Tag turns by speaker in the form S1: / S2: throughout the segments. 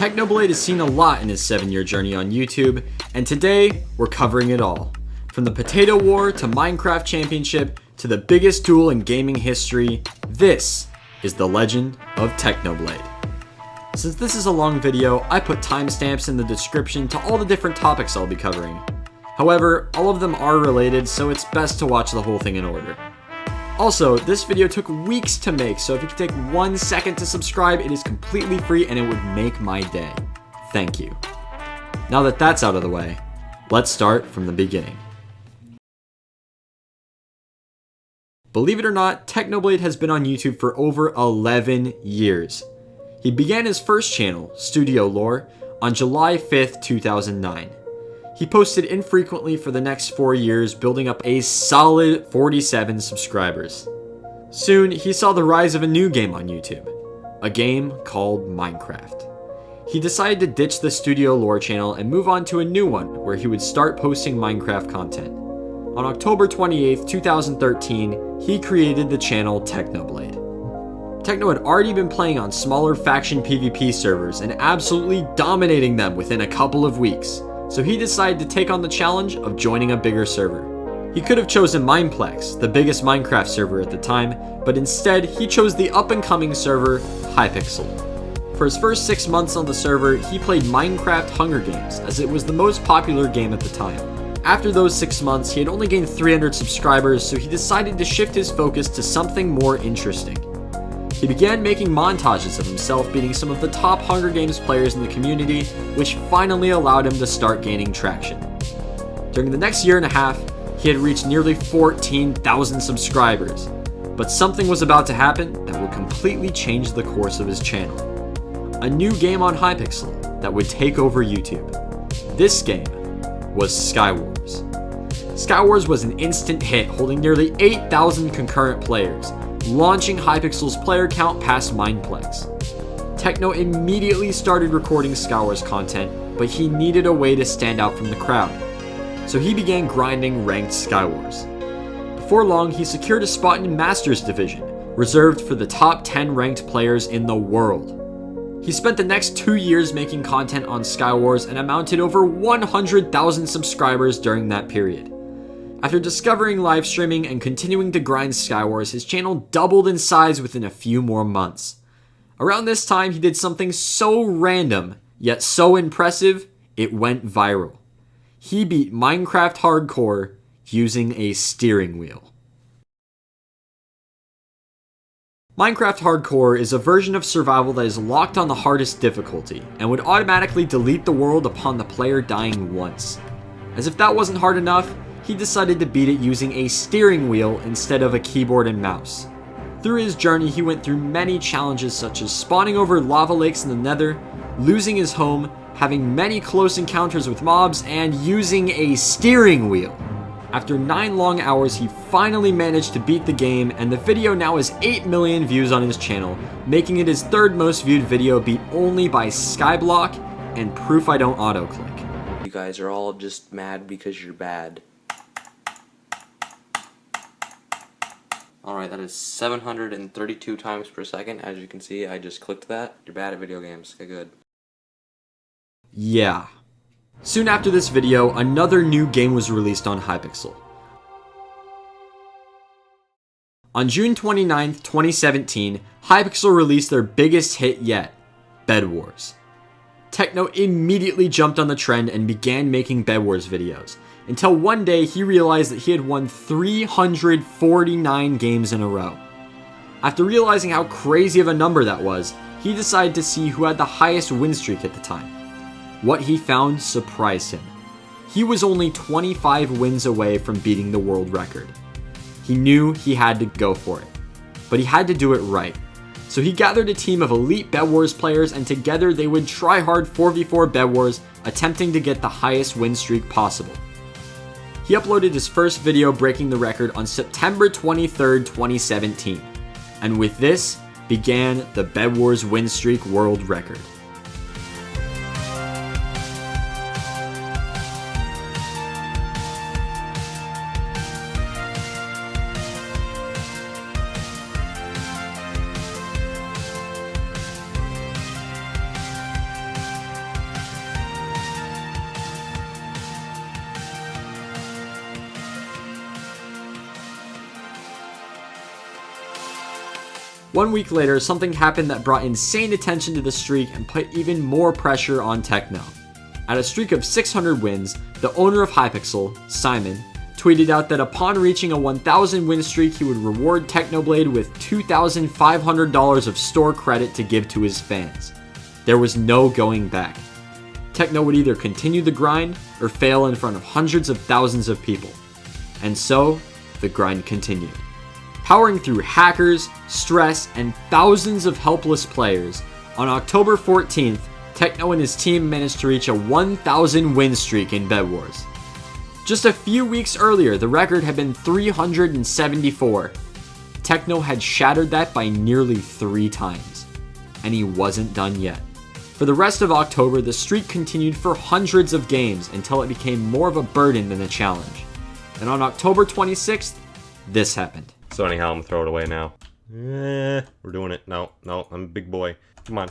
S1: Technoblade has seen a lot in his 7-year journey on YouTube, and today we're covering it all. From the Potato War to Minecraft Championship to the biggest duel in gaming history, this is the legend of Technoblade. Since this is a long video, I put timestamps in the description to all the different topics I'll be covering. However, all of them are related, so it's best to watch the whole thing in order. Also, this video took weeks to make, so if you could take 1 second to subscribe, it is completely free and it would make my day. Thank you. Now that that's out of the way, let's start from the beginning. Believe it or not, Technoblade has been on YouTube for over 11 years. He began his first channel, Studio Lore, on July 5th, 2009. He posted infrequently for the next 4 years, building up a solid 47 subscribers. Soon, he saw the rise of a new game on YouTube, a game called Minecraft. He decided to ditch the Studio Lore channel and move on to a new one where he would start posting Minecraft content. On October 28th, 2013, he created the channel Technoblade. Techno had already been playing on smaller faction PvP servers and absolutely dominating them within a couple of weeks. So he decided to take on the challenge of joining a bigger server. He could have chosen Mineplex, the biggest Minecraft server at the time, but instead he chose the up-and-coming server, Hypixel. For his first 6 months on the server, he played Minecraft Hunger Games, as it was the most popular game at the time. After those 6 months, he had only gained 300 subscribers, so he decided to shift his focus to something more interesting. He began making montages of himself beating some of the top Hunger Games players in the community, which finally allowed him to start gaining traction. During the next year and a half, he had reached nearly 14,000 subscribers, but something was about to happen that would completely change the course of his channel. A new game on Hypixel that would take over YouTube. This game was Skywars. Skywars was an instant hit, holding nearly 8,000 concurrent players, launching Hypixel's player count past Mineplex. Techno immediately started recording Skywars content, but he needed a way to stand out from the crowd. So he began grinding ranked Skywars. Before long, he secured a spot in Masters Division, reserved for the top 10 ranked players in the world. He spent the next 2 years making content on Skywars and amounted over 100,000 subscribers during that period. After discovering live streaming and continuing to grind Skywars, his channel doubled in size within a few more months. Around this time, he did something so random, yet so impressive, it went viral. He beat Minecraft Hardcore using a steering wheel. Minecraft Hardcore is a version of survival that is locked on the hardest difficulty, and would automatically delete the world upon the player dying once. As if that wasn't hard enough, he decided to beat it using a steering wheel instead of a keyboard and mouse. Through his journey, he went through many challenges such as spawning over lava lakes in the Nether, losing his home, having many close encounters with mobs, and using a steering wheel. After 9 long hours, he finally managed to beat the game, and the video now has 8 million views on his channel, making it his 3rd most viewed video, beat only by Skyblock and Proof I Don't Autoclick.
S2: You guys are all just mad because you're bad. Alright, that is 732 times per second. As you can see, I just clicked that. You're bad at video games. Okay, good.
S1: Yeah. Soon after this video, another new game was released on Hypixel. On June 29th, 2017, Hypixel released their biggest hit yet, Bedwars. Techno immediately jumped on the trend and began making Bedwars videos, until one day he realized that he had won 349 games in a row. After realizing how crazy of a number that was, he decided to see who had the highest win streak at the time. What he found surprised him. He was only 25 wins away from beating the world record. He knew he had to go for it, but he had to do it right. So he gathered a team of elite Bedwars players, and together they would try hard 4v4 Bedwars, attempting to get the highest win streak possible. He uploaded his first video breaking the record on September 23rd, 2017. And with this began the Bedwars win streak world record. 1 week later, something happened that brought insane attention to the streak and put even more pressure on Techno. At a streak of 600 wins, the owner of Hypixel, Simon, tweeted out that upon reaching a 1,000 win streak, he would reward Technoblade with $2,500 of store credit to give to his fans. There was no going back. Techno would either continue the grind or fail in front of hundreds of thousands of people. And so, the grind continued. Powering through hackers, stress, and thousands of helpless players, on October 14th, Techno and his team managed to reach a 1,000 win streak in Bedwars. Just a few weeks earlier, the record had been 374. Techno had shattered that by nearly 3 times. And he wasn't done yet. For the rest of October, the streak continued for hundreds of games until it became more of a burden than a challenge. And on October 26th, this happened.
S3: So anyhow, I'm gonna throw it away now. We're doing it. No, I'm a big boy. Come on,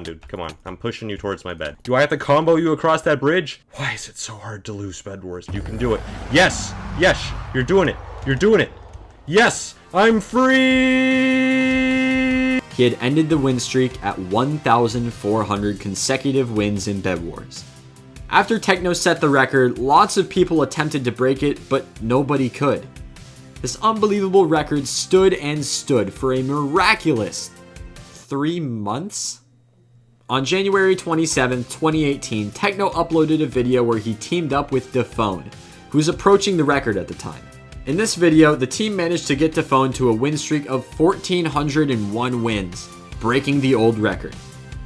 S3: dude. Come on. I'm pushing you towards my bed. Do I have to combo you across that bridge? Why is it so hard to lose Bedwars? You can do it. Yes! Yes! You're doing it! You're doing it! Yes! I'm free!
S1: He had ended the win streak at 1,400 consecutive wins in Bedwars. After Techno set the record, lots of people attempted to break it, but nobody could. This unbelievable record stood and stood for a miraculous 3 months? On January 27, 2018, Techno uploaded a video where he teamed up with Defone, who was approaching the record at the time. In this video, the team managed to get Defone to a win streak of 1,401 wins, breaking the old record.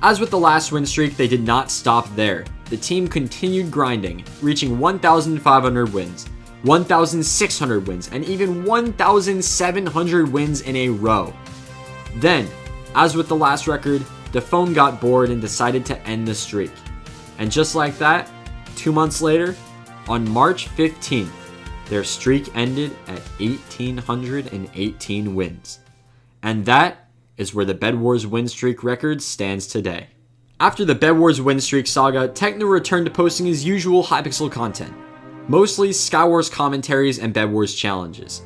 S1: As with the last win streak, they did not stop there. The team continued grinding, reaching 1,500 wins, 1,600 wins, and even 1,700 wins in a row. Then, as with the last record, Defone got bored and decided to end the streak. And just like that, 2 months later, on March 15th, their streak ended at 1,818 wins. And that is where the Bedwars win streak record stands today. After the Bedwars win streak saga, Techno returned to posting his usual Hypixel content, mostly Skywars commentaries and Bedwars challenges.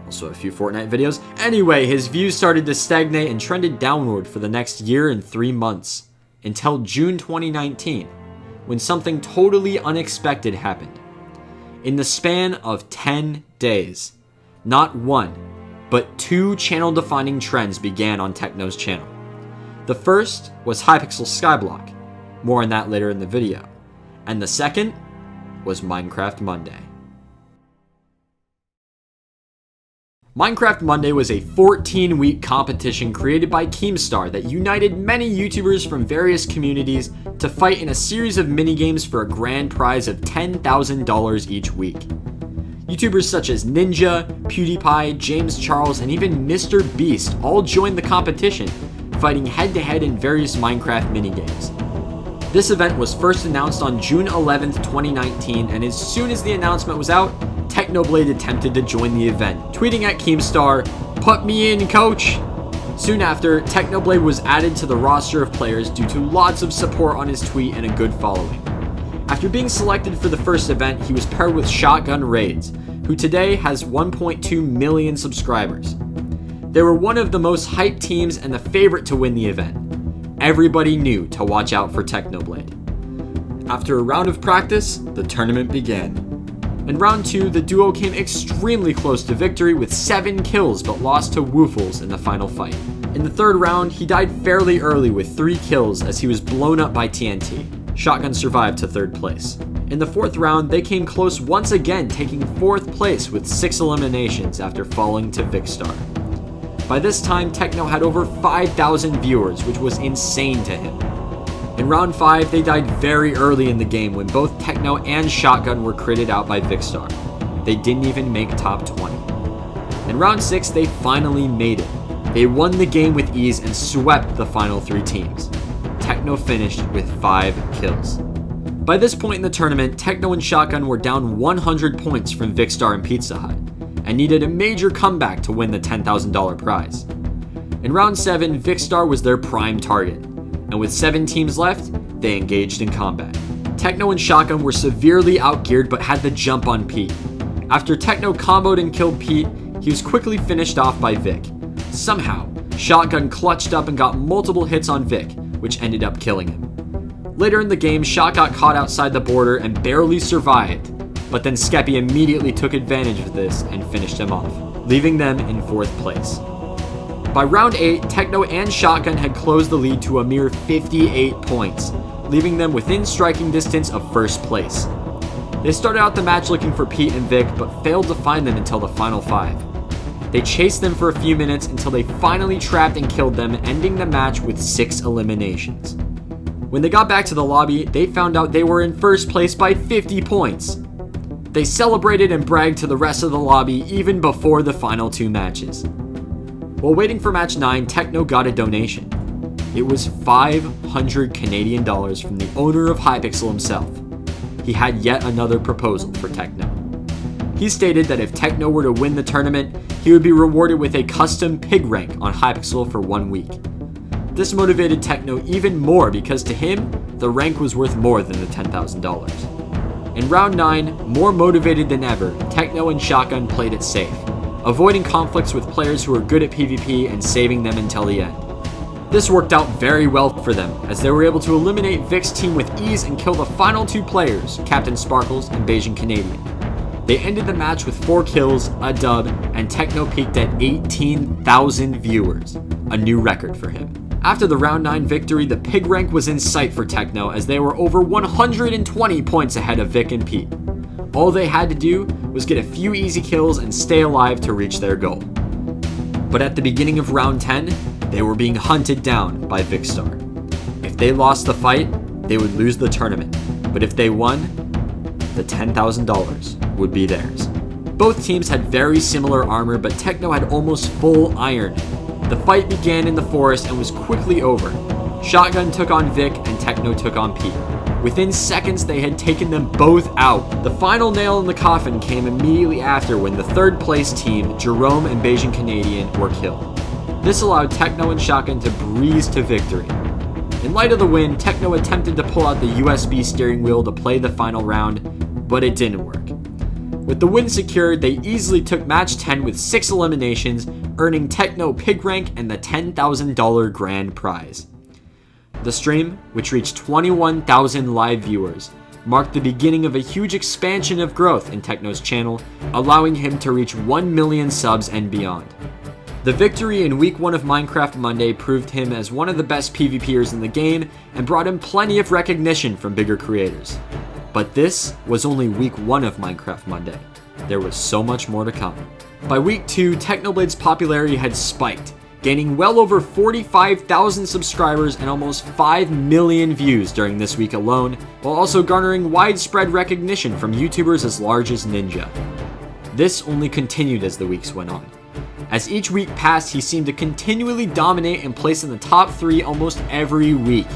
S1: Also a few Fortnite videos. Anyway, his views started to stagnate and trended downward for the next year and 3 months, until June 2019, when something totally unexpected happened. In the span of 10 days, not 1, but 2 channel-defining trends began on Techno's channel. The first was Hypixel Skyblock, more on that later in the video, and the second was Minecraft Monday. Minecraft Monday was a 14-week competition created by Keemstar that united many YouTubers from various communities to fight in a series of minigames for a grand prize of $10,000 each week. YouTubers such as Ninja, PewDiePie, James Charles, and even Mr. Beast all joined the competition, fighting head-to-head in various Minecraft minigames. This event was first announced on June 11th, 2019, and as soon as the announcement was out, Technoblade attempted to join the event, tweeting at Keemstar, "Put me in, coach!" Soon after, Technoblade was added to the roster of players due to lots of support on his tweet and a good following. After being selected for the first event, he was paired with Shotgun Raids, who today has 1.2 million subscribers. They were one of the most hyped teams and the favorite to win the event. Everybody knew to watch out for Technoblade. After a round of practice, the tournament began. In round 2, the duo came extremely close to victory with 7 kills but lost to Woofles in the final fight. In the third round, he died fairly early with 3 kills as he was blown up by TNT. Shotgun survived to 3rd place. In the 4th round, they came close once again, taking 4th place with 6 eliminations after falling to Vicstar. By this time, Techno had over 5,000 viewers, which was insane to him. In round 5, they died very early in the game when both Techno and Shotgun were critted out by Vicstar. They didn't even make top 20. In round 6, they finally made it. They won the game with ease and swept the final 3 teams. Techno finished with 5 kills. By this point in the tournament, Techno and Shotgun were down 100 points from Vicstar and Pizza Hut, and needed a major comeback to win the $10,000 prize. In round 7, Vicstar was their prime target, and with 7 teams left, they engaged in combat. Techno and Shotgun were severely outgeared but had the jump on Pete. After Techno comboed and killed Pete, he was quickly finished off by Vic. Somehow, Shotgun clutched up and got multiple hits on Vic, which ended up killing him. Later in the game, Shot got caught outside the border and barely survived, but then Skeppy immediately took advantage of this and finished him off, leaving them in 4th place. By round 8, Techno and Shotgun had closed the lead to a mere 58 points, leaving them within striking distance of 1st place. They started out the match looking for Pete and Vic, but failed to find them until the final 5. They chased them for a few minutes until they finally trapped and killed them, ending the match with 6 eliminations. When they got back to the lobby, they found out they were in 1st place by 50 points. They celebrated and bragged to the rest of the lobby even before the final 2 matches. While waiting for match 9, Techno got a donation. It was 500 Canadian dollars from the owner of Hypixel himself. He had yet another proposal for Techno. He stated that if Techno were to win the tournament, he would be rewarded with a custom pig rank on Hypixel for 1 week. This motivated Techno even more because to him, the rank was worth more than the $10,000. In round 9, more motivated than ever, Techno and Shotgun played it safe, avoiding conflicts with players who were good at PvP and saving them until the end. This worked out very well for them, as they were able to eliminate Vic's team with ease and kill the final 2 players, Captain Sparkles and Beijing Canadian. They ended the match with 4 kills, a dub, and Techno peaked at 18,000 viewers, a new record for him. After the round 9 victory, the pig rank was in sight for Techno as they were over 120 points ahead of Vic and Pete. All they had to do was get a few easy kills and stay alive to reach their goal. But at the beginning of round 10, they were being hunted down by Vicstar. If they lost the fight, they would lose the tournament, but if they won, the $10,000 would be theirs. Both teams had very similar armor, but Techno had almost full iron. The fight began in the forest and was quickly over. Shotgun took on Vic and Techno took on Pete. Within seconds, they had taken them both out. The final nail in the coffin came immediately after when the 3rd place team, Jerome and Beijing Canadian, were killed. This allowed Techno and Shotgun to breeze to victory. In light of the win, Techno attempted to pull out the USB steering wheel to play the final round, but it didn't work. With the win secured, they easily took match 10 with 6 eliminations, earning Techno pig rank and the $10,000 grand prize. The stream, which reached 21,000 live viewers, marked the beginning of a huge expansion of growth in Techno's channel, allowing him to reach 1 million subs and beyond. The victory in week 1 of Minecraft Monday proved him as one of the best PvPers in the game and brought him plenty of recognition from bigger creators. But this was only week 1 of Minecraft Monday. There was so much more to come. By week 2, Technoblade's popularity had spiked, gaining well over 45,000 subscribers and almost 5 million views during this week alone, while also garnering widespread recognition from YouTubers as large as Ninja. This only continued as the weeks went on. As each week passed, he seemed to continually dominate and place in the top 3 almost every week.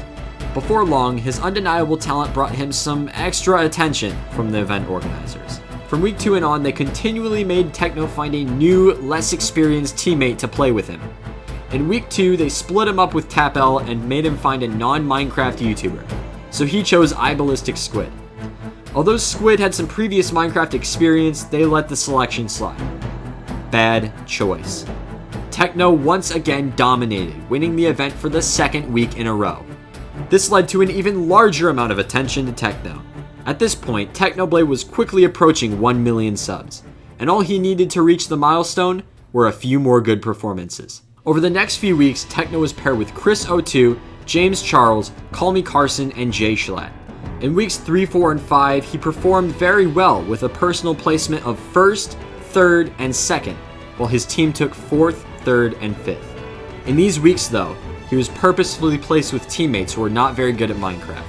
S1: Before long, his undeniable talent brought him some extra attention from the event organizers. From week 2 and on, they continually made Techno find a new, less experienced teammate to play with him. In week 2, they split him up with Tapel and made him find a non-Minecraft YouTuber, so he chose iBallistic Squid. Although Squid had some previous Minecraft experience, they let the selection slide. Bad choice. Techno once again dominated, winning the event for the 2nd week in a row. This led to an even larger amount of attention to Techno. At this point, Technoblade was quickly approaching 1 million subs, and all he needed to reach the milestone were a few more good performances. Over the next few weeks, Techno was paired with Chris02, James Charles, Call Me Carson, and Jay Schlatt. In weeks 3, 4, and 5, he performed very well with a personal placement of 1st, 3rd, and 2nd, while his team took 4th, 3rd, and 5th. In these weeks, though, he was purposefully placed with teammates who were not very good at Minecraft.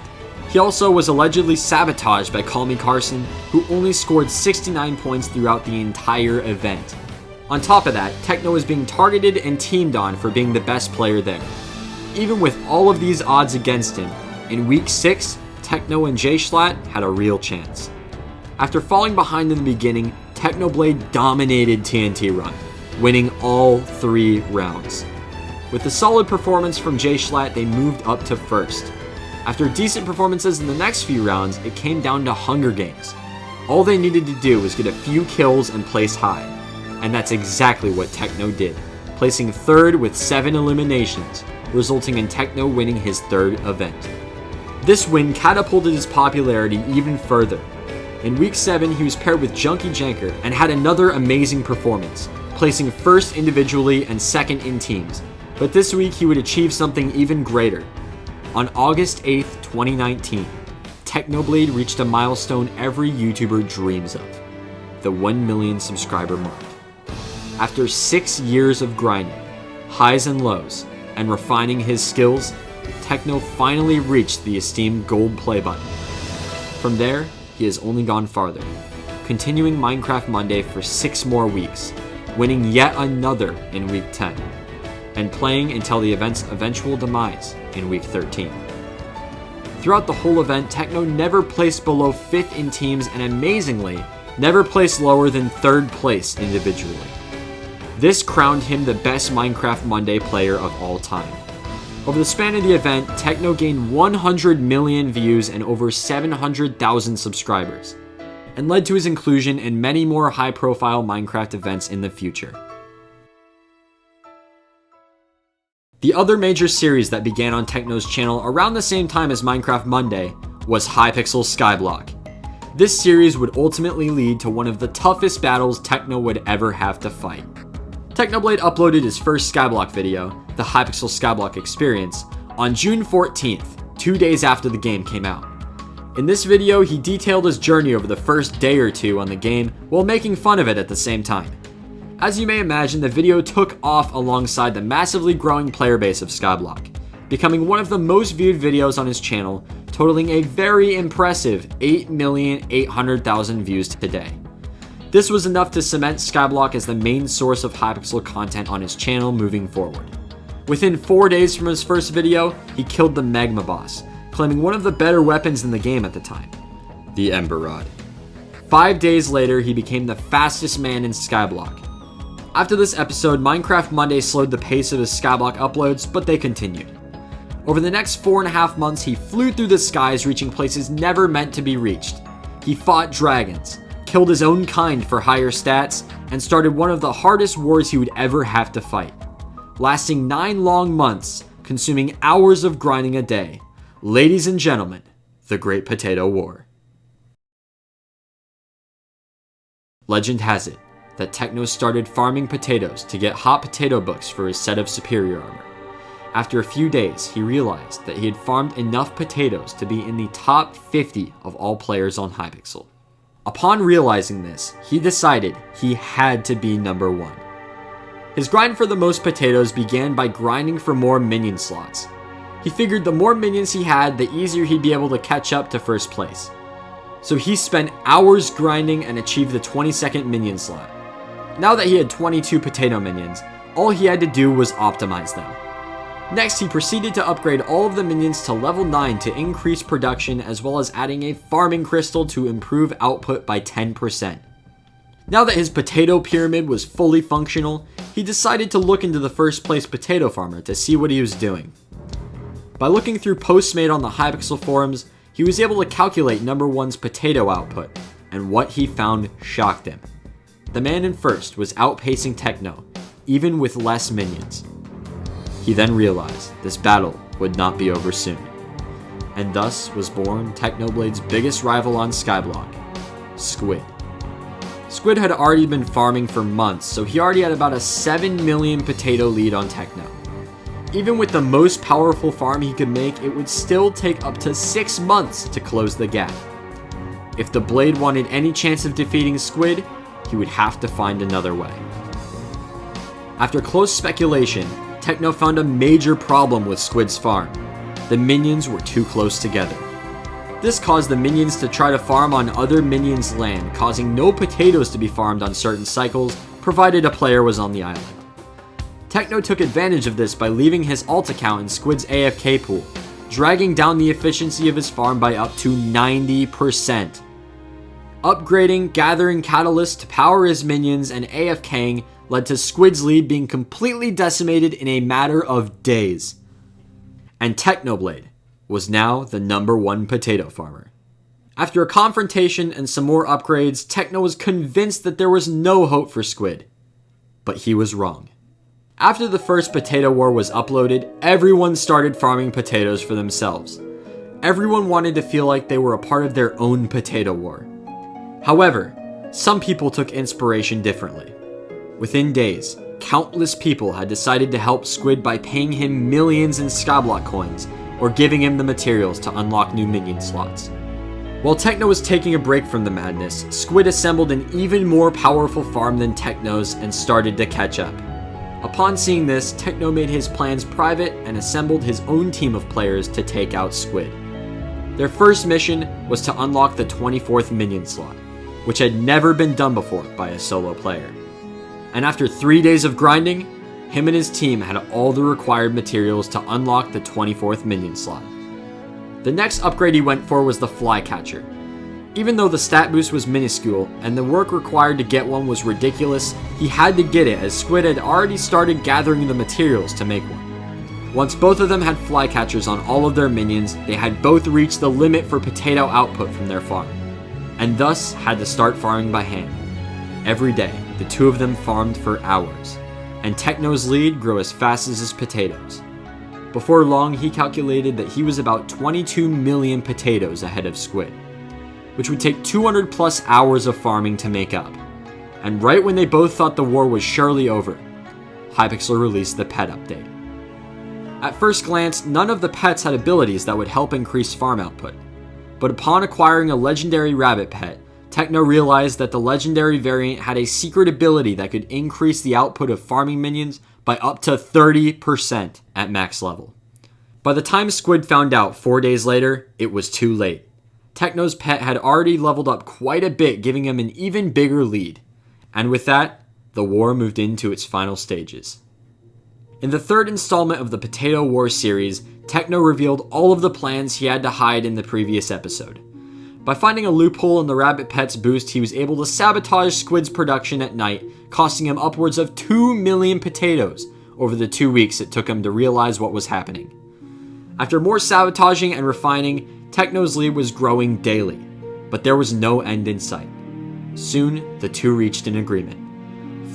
S1: He also was allegedly sabotaged by Call Me Carson, who only scored 69 points throughout the entire event. On top of that, Techno was being targeted and teamed on for being the best player there. Even with all of these odds against him, in week 6, Techno and Jay Schlatt had a real chance. After falling behind in the beginning, Technoblade dominated TNT Run, winning all 3 rounds. With a solid performance from Jay Schlatt, they moved up to 1st. After decent performances in the next few rounds, it came down to Hunger Games. All they needed to do was get a few kills and place high. And that's exactly what Techno did, placing third with 7 eliminations, resulting in Techno winning his third event. This win catapulted his popularity even further. In week 7, he was paired with Junkie Janker and had another amazing performance, placing first individually and second in teams. But this week he would achieve something even greater. On August 8th, 2019, Technoblade reached a milestone every YouTuber dreams of, the 1 million subscriber mark. After 6 years of grinding, highs and lows, and refining his skills, Techno finally reached the esteemed gold play button. From there, he has only gone farther, continuing Minecraft Monday for 6 more weeks, winning yet another in week 10, and playing until the event's eventual demise in week 13. Throughout the whole event, Techno never placed below 5th in teams and amazingly, never placed lower than 3rd place individually. This crowned him the best Minecraft Monday player of all time. Over the span of the event, Techno gained 100 million views and over 700,000 subscribers, and led to his inclusion in many more high-profile Minecraft events in the future. The other major series that began on Techno's channel around the same time as Minecraft Monday was Hypixel Skyblock. This series would ultimately lead to one of the toughest battles Techno would ever have to fight. Technoblade uploaded his first Skyblock video, the Hypixel Skyblock Experience, on June 14th, 2 days after the game came out. In this video, he detailed his journey over the first day or two on the game while making fun of it at the same time. As you may imagine, the video took off alongside the massively growing player base of Skyblock, becoming one of the most viewed videos on his channel, totaling a very impressive 8,800,000 views today. This was enough to cement Skyblock as the main source of Hypixel content on his channel moving forward. Within 4 days from his first video, he killed the Magma Boss, claiming one of the better weapons in the game at the time, the Ember Rod. 5 days later, he became the fastest man in Skyblock. After this episode, Minecraft Monday slowed the pace of his Skyblock uploads, but they continued. Over the next 4.5 months, he flew through the skies, reaching places never meant to be reached. He fought dragons, killed his own kind for higher stats, and started one of the hardest wars he would ever have to fight. Lasting 9 long months, consuming hours of grinding a day. Ladies and gentlemen, the Great Potato War. Legend has it that Techno started farming potatoes to get hot potato books for his set of superior armor. After a few days, he realized that he had farmed enough potatoes to be in the top 50 of all players on Hypixel. Upon realizing this, he decided he had to be number 1. His grind for the most potatoes began by grinding for more minion slots. He figured the more minions he had, the easier he'd be able to catch up to first place. So he spent hours grinding and achieved the 22nd minion slot. Now that he had 22 potato minions, all he had to do was optimize them. Next, he proceeded to upgrade all of the minions to level 9 to increase production, as well as adding a farming crystal to improve output by 10%. Now that his potato pyramid was fully functional, he decided to look into the first place potato farmer to see what he was doing. By looking through posts made on the Hypixel forums, he was able to calculate number 1's potato output, and what he found shocked him. The man in first was outpacing Techno, even with less minions. He then realized this battle would not be over soon, and thus was born Technoblade's biggest rival on Skyblock, Squid. Squid had already been farming for months, so he already had about a 7 million potato lead on Techno. Even with the most powerful farm he could make, it would still take up to 6 months to close the gap. If the Blade wanted any chance of defeating Squid, he would have to find another way. After close speculation, Techno found a major problem with Squid's farm. The minions were too close together. This caused the minions to try to farm on other minions' land, causing no potatoes to be farmed on certain cycles, provided a player was on the island. Techno took advantage of this by leaving his alt account in Squid's AFK pool, dragging down the efficiency of his farm by up to 90%. Upgrading, gathering catalysts to power his minions, and AFKing led to Squid's lead being completely decimated in a matter of days. And Technoblade was now the number 1 potato farmer. After a confrontation and some more upgrades, Techno was convinced that there was no hope for Squid. But he was wrong. After the first Potato War was uploaded, everyone started farming potatoes for themselves. Everyone wanted to feel like they were a part of their own Potato War. However, some people took inspiration differently. Within days, countless people had decided to help Squid by paying him millions in Skyblock coins or giving him the materials to unlock new minion slots. While Techno was taking a break from the madness, Squid assembled an even more powerful farm than Techno's and started to catch up. Upon seeing this, Techno made his plans private and assembled his own team of players to take out Squid. Their first mission was to unlock the 24th minion slot, which had never been done before by a solo player. And after 3 days of grinding, him and his team had all the required materials to unlock the 24th minion slot. The next upgrade he went for was the Flycatcher. Even though the stat boost was minuscule and the work required to get one was ridiculous, he had to get it as Squid had already started gathering the materials to make one. Once both of them had Flycatchers on all of their minions, they had both reached the limit for potato output from their farm, and thus had to start farming by hand. Every day, the two of them farmed for hours, and Techno's lead grew as fast as his potatoes. Before long, he calculated that he was about 22 million potatoes ahead of Squid, which would take 200 plus hours of farming to make up. And right when they both thought the war was surely over, Hypixel released the pet update. At first glance, none of the pets had abilities that would help increase farm output, but upon acquiring a legendary rabbit pet, Techno realized that the legendary variant had a secret ability that could increase the output of farming minions by up to 30% at max level. By the time Squid found out 4 days later, it was too late. Techno's pet had already leveled up quite a bit, giving him an even bigger lead. And with that, the war moved into its final stages. In the third installment of the Potato War series, Techno revealed all of the plans he had to hide in the previous episode. By finding a loophole in the Rabbit Pet's boost, he was able to sabotage Squid's production at night, costing him upwards of 2 million potatoes over the 2 weeks it took him to realize what was happening. After more sabotaging and refining, Techno's lead was growing daily, but there was no end in sight. Soon, the two reached an agreement.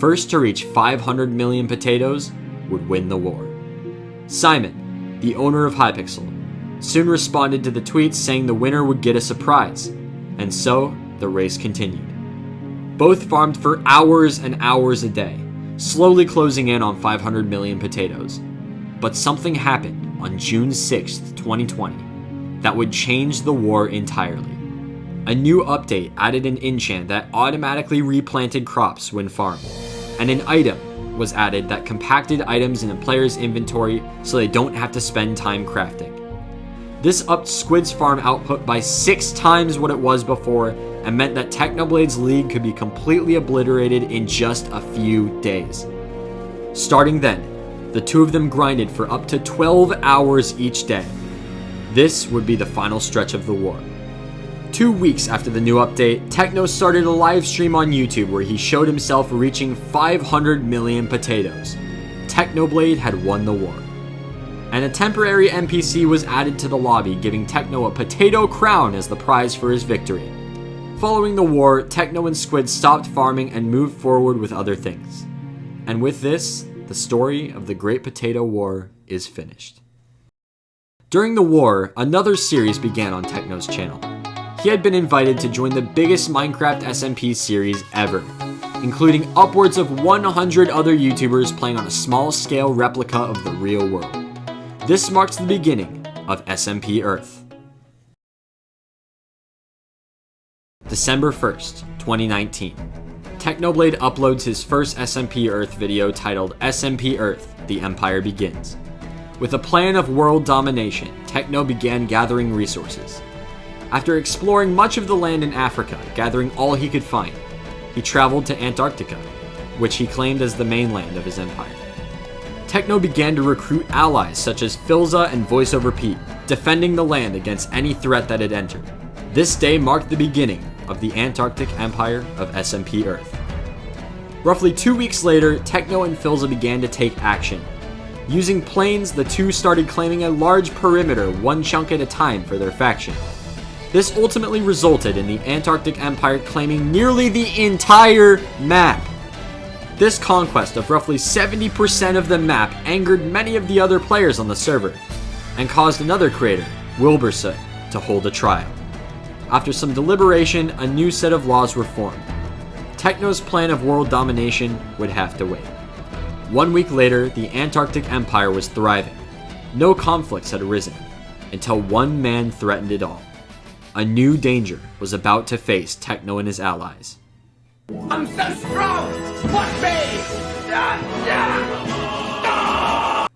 S1: First to reach 500 million potatoes would win the war. Simon, the owner of Hypixel, soon responded to the tweets saying the winner would get a surprise, and so the race continued. Both farmed for hours and hours a day, slowly closing in on 500 million potatoes. But something happened on June 6th, 2020, that would change the war entirely. A new update added an enchant that automatically replanted crops when farmed, and an item was added that compacted items in a player's inventory so they don't have to spend time crafting. This upped Squid's farm output by 6 times what it was before and meant that Technoblade's league could be completely obliterated in just a few days. Starting then, the two of them grinded for up to 12 hours each day. This would be the final stretch of the war. 2 weeks after the new update, Techno started a live stream on YouTube where he showed himself reaching 500 million potatoes. Technoblade had won the war. And a temporary NPC was added to the lobby, giving Techno a potato crown as the prize for his victory. Following the war, Techno and Squid stopped farming and moved forward with other things. And with this, the story of the Great Potato War is finished. During the war, another series began on Techno's channel. He had been invited to join the biggest Minecraft SMP series ever, including upwards of 100 other YouTubers playing on a small-scale replica of the real world. This marks the beginning of SMP Earth. December 1st, 2019. Technoblade uploads his first SMP Earth video titled SMP Earth, The Empire Begins. With a plan of world domination, Techno began gathering resources. After exploring much of the land in Africa, gathering all he could find, he traveled to Antarctica, which he claimed as the mainland of his empire. Techno began to recruit allies such as Philza and VoiceOver Pete, defending the land against any threat that had entered. This day marked the beginning of the Antarctic Empire of SMP Earth. Roughly 2 weeks later, Techno and Philza began to take action. Using planes, the two started claiming a large perimeter, one chunk at a time, for their faction. This ultimately resulted in the Antarctic Empire claiming nearly the entire map. This conquest of roughly 70% of the map angered many of the other players on the server, and caused another creator, Wilbursoot, to hold a trial. After some deliberation, a new set of laws were formed. Techno's plan of world domination would have to wait. 1 week later, the Antarctic Empire was thriving. No conflicts had arisen, until one man threatened it all. A new danger was about to face Techno and his allies.
S4: I'm so strong! Watch me!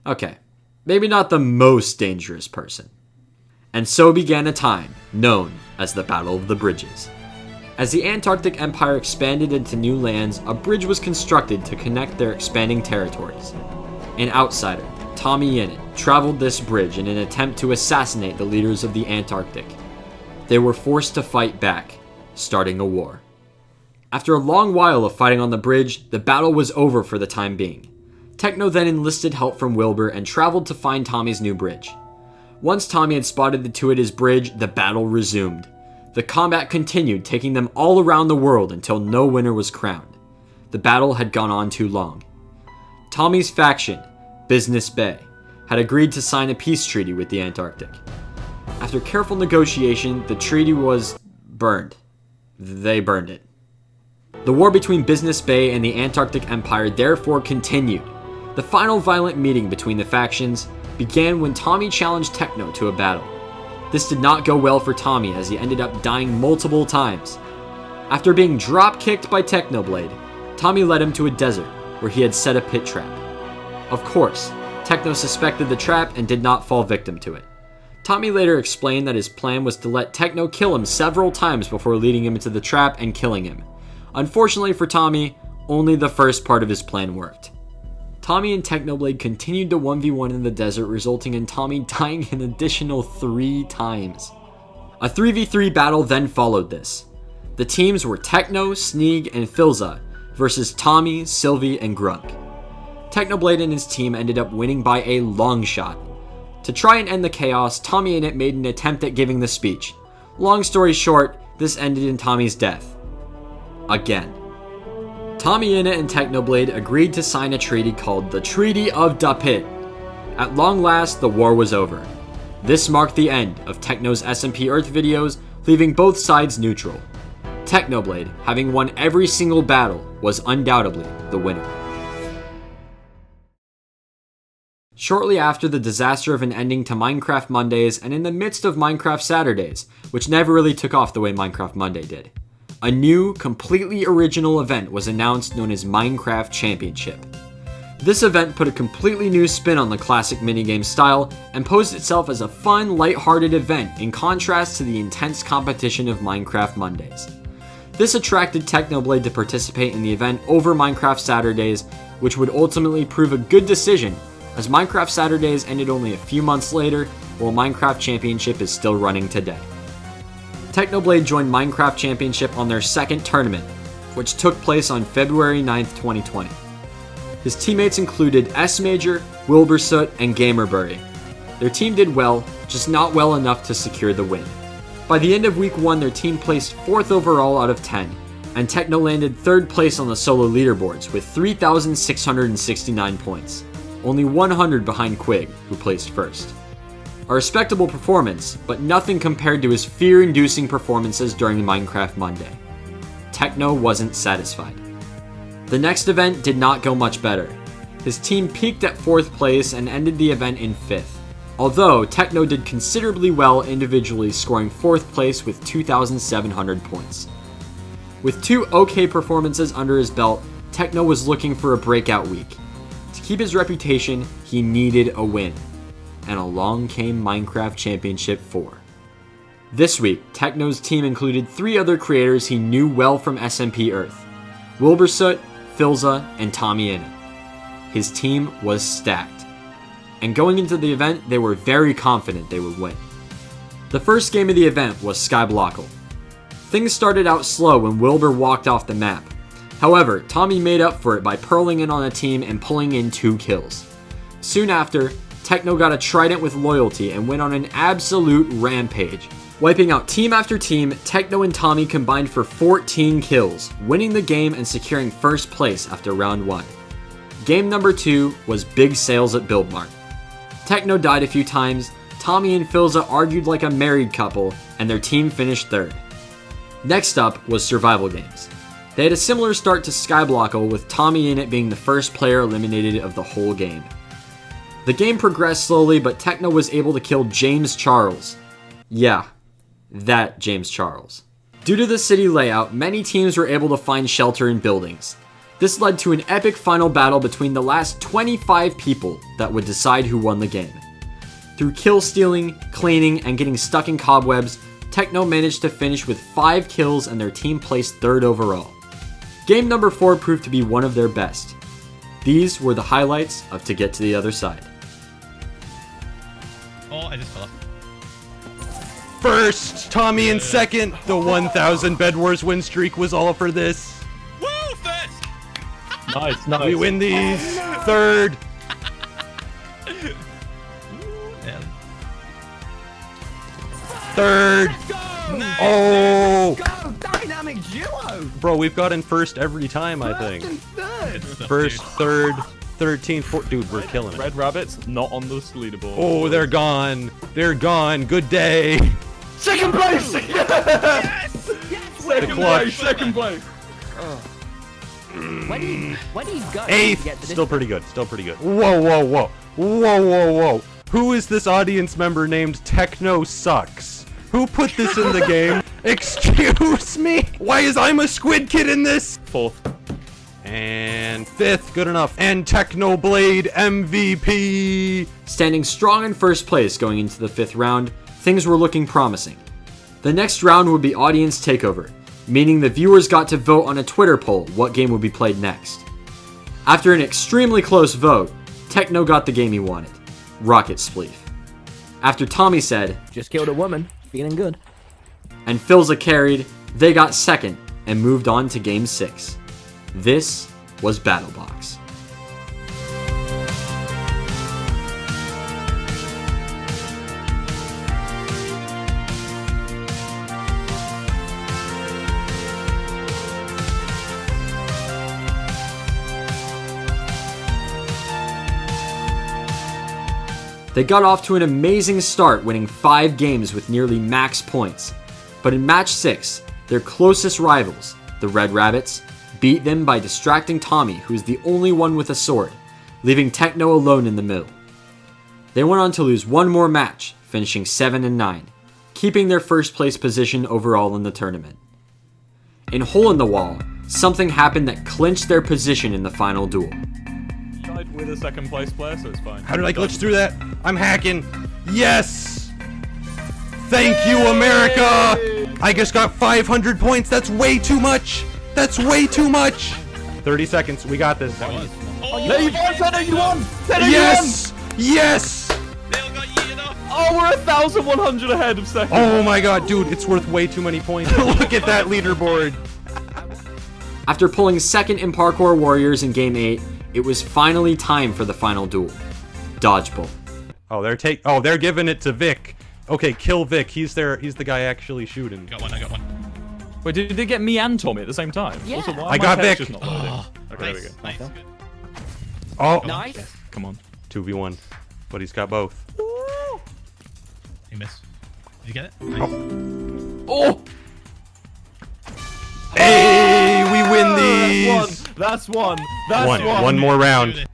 S1: Okay, maybe not the most dangerous person. And so began a time known as the Battle of the Bridges. As the Antarctic Empire expanded into new lands, a bridge was constructed to connect their expanding territories. An outsider, Tommy Yennett, traveled this bridge in an attempt to assassinate the leaders of the Antarctic. They were forced to fight back, starting a war. After a long while of fighting on the bridge, the battle was over for the time being. Techno then enlisted help from Wilbur and traveled to find Tommy's new bridge. Once Tommy had spotted the two at his bridge, the battle resumed. The combat continued, taking them all around the world until no winner was crowned. The battle had gone on too long. Tommy's faction, Business Bay, had agreed to sign a peace treaty with the Antarctic. After careful negotiation, the treaty was burned. They burned it. The war between Business Bay and the Antarctic Empire therefore continued. The final violent meeting between the factions began when Tommy challenged Techno to a battle. This did not go well for Tommy as he ended up dying multiple times. After being drop-kicked by Technoblade, Tommy led him to a desert where he had set a pit trap. Of course, Techno suspected the trap and did not fall victim to it. Tommy later explained that his plan was to let Techno kill him several times before leading him into the trap and killing him. Unfortunately for Tommy, only the first part of his plan worked. Tommy and Technoblade continued to 1v1 in the desert, resulting in Tommy dying an additional 3 times. A 3v3 battle then followed this. The teams were Techno, Sneeg, and Filza versus Tommy, Sylvie, and Grunk. Technoblade and his team ended up winning by a long shot. To try and end the chaos, Tommy and it made an attempt at giving the speech. Long story short, this ended in Tommy's death. Again. Tommy Innit and Technoblade agreed to sign a treaty called the Treaty of Da Pit. At long last, the war was over. This marked the end of Techno's SMP Earth videos, leaving both sides neutral. Technoblade, having won every single battle, was undoubtedly the winner. Shortly after the disaster of an ending to Minecraft Mondays and in the midst of Minecraft Saturdays, which never really took off the way Minecraft Monday did, a new, completely original event was announced known as Minecraft Championship. This event put a completely new spin on the classic minigame style and posed itself as a fun, light-hearted event in contrast to the intense competition of Minecraft Mondays. This attracted Technoblade to participate in the event over Minecraft Saturdays, which would ultimately prove a good decision, as Minecraft Saturdays ended only a few months later, while Minecraft Championship is still running today. Technoblade joined Minecraft Championship on their second tournament, which took place on February 9th, 2020. His teammates included S-Major, Wilbursoot, and Gamerbury. Their team did well, just not well enough to secure the win. By the end of week 1, their team placed 4th overall out of 10, and Techno landed 3rd place on the solo leaderboards with 3,669 points, only 100 behind Quig, who placed 1st. A respectable performance, but nothing compared to his fear-inducing performances during Minecraft Monday. Techno wasn't satisfied. The next event did not go much better. His team peaked at 4th place and ended the event in 5th, although Techno did considerably well individually, scoring 4th place with 2,700 points. With 2 okay performances under his belt, Techno was looking for a breakout week. To keep his reputation, he needed a win. And along came Minecraft Championship 4. This week, Techno's team included 3 other creators he knew well from SMP Earth: Wilbursoot, Filza, and Tommy Innit. His team was stacked. And going into the event, they were very confident they would win. The first game of the event was Skyblock. Things started out slow when Wilbur walked off the map. However, Tommy made up for it by pearling in on a team and pulling in 2 kills. Soon after, Techno got a trident with loyalty and went on an absolute rampage. Wiping out team after team, Techno and Tommy combined for 14 kills, winning the game and securing first place after round 1. Game number 2 was big sales at Build Mart. Techno died a few times, Tommy and Filza argued like a married couple, and their team finished 3rd. Next up was survival games. They had a similar start to Skyblock, with Tommy in it being the first player eliminated of the whole game. The game progressed slowly, but Techno was able to kill James Charles. Yeah, that James Charles. Due to the city layout, many teams were able to find shelter in buildings. This led to an epic final battle between the last 25 people that would decide who won the game. Through kill stealing, cleaning, and getting stuck in cobwebs, Techno managed to finish with 5 kills and their team placed 3rd overall. Game number 4 proved to be one of their best. These were the highlights of To Get to the Other Side.
S5: Oh, I just fell off.
S3: First, Tommy in second. The 1,000 Bedwars win streak was all for this.
S5: Woo, first!
S6: Nice, nice.
S3: We win these. Third.
S5: Yeah.
S3: Third. Oh,
S4: Go! Dynamic duo!
S3: bro, we've gotten first every time, I think.
S4: Third!
S3: First, third, 13th, 14th. Dude, we're killing it.
S6: Red Rabbits not on this leaderboard.
S3: Oh, they're gone. They're gone. Good day.
S6: Second place!
S4: Yes!
S6: Second
S3: clutch.
S6: place! Second place!
S4: Where do you go? to
S3: Eighth.
S4: get to this
S3: Still pretty good. Still pretty good. Whoa, whoa, whoa. Whoa, whoa, whoa. Who is this audience member named Techno Sucks? Who put this in the game? Excuse me? Why is I'm a Squid Kid in this?
S6: Fourth.
S3: And 5th, good enough. And Technoblade MVP.
S1: Standing strong in first place going into the 5th round, things were looking promising. The next round would be audience takeover, meaning the viewers got to vote on a Twitter poll what game would be played next. After an extremely close vote, Techno got the game he wanted, Rocket Spleef. After Tommy said,
S4: Just killed a woman. Feeling good.
S1: and Filza carried, they got second and moved on to Game 6. This was BattleBox. They got off to an amazing start, winning 5 games with nearly max points. But in match 6, their closest rivals, the Red Rabbits, beat them by distracting Tommy, who is the only one with a sword, leaving Techno alone in the middle. They went on to lose one more match, finishing 7-9, keeping their first place position overall in the tournament. In Hole in the Wall, something happened that clinched their position in the final duel.
S6: Tied with a second place player, so it's fine.
S3: How did I glitch through that? I'm hacking. Yes! Thank you, America! I just got 500 points. That's way too much. That's way too much. 30 seconds. We got this.
S6: There you go, Tenno, you won! Tenno,
S3: Yes! Yes!
S5: They all got yeeted off.
S6: Oh, we're 1,100 ahead of second.
S3: Oh my god, dude, it's worth way too many points. Look at that leaderboard.
S1: After pulling second in Parkour Warriors in Game 8, it was finally time for the final duel. Dodgeball.
S3: Oh, they're giving it to Vic. Okay, kill Vic. He's the guy actually shooting.
S5: Got one, I got one.
S6: Wait, did they get me and Tommy at the same time?
S4: Yeah.
S6: Also, why
S3: I
S6: are my
S3: got
S6: textures
S3: Vic.
S6: not loading? Okay, there we
S5: Nice,
S6: go.
S5: nice, good.
S3: Oh,
S4: Nice.
S6: Come on.
S3: 2v1. But he's got both.
S5: You missed. Did you get it? Nice.
S6: Oh!
S3: Hey, we win these.
S6: That's one. That's one.
S3: One more round.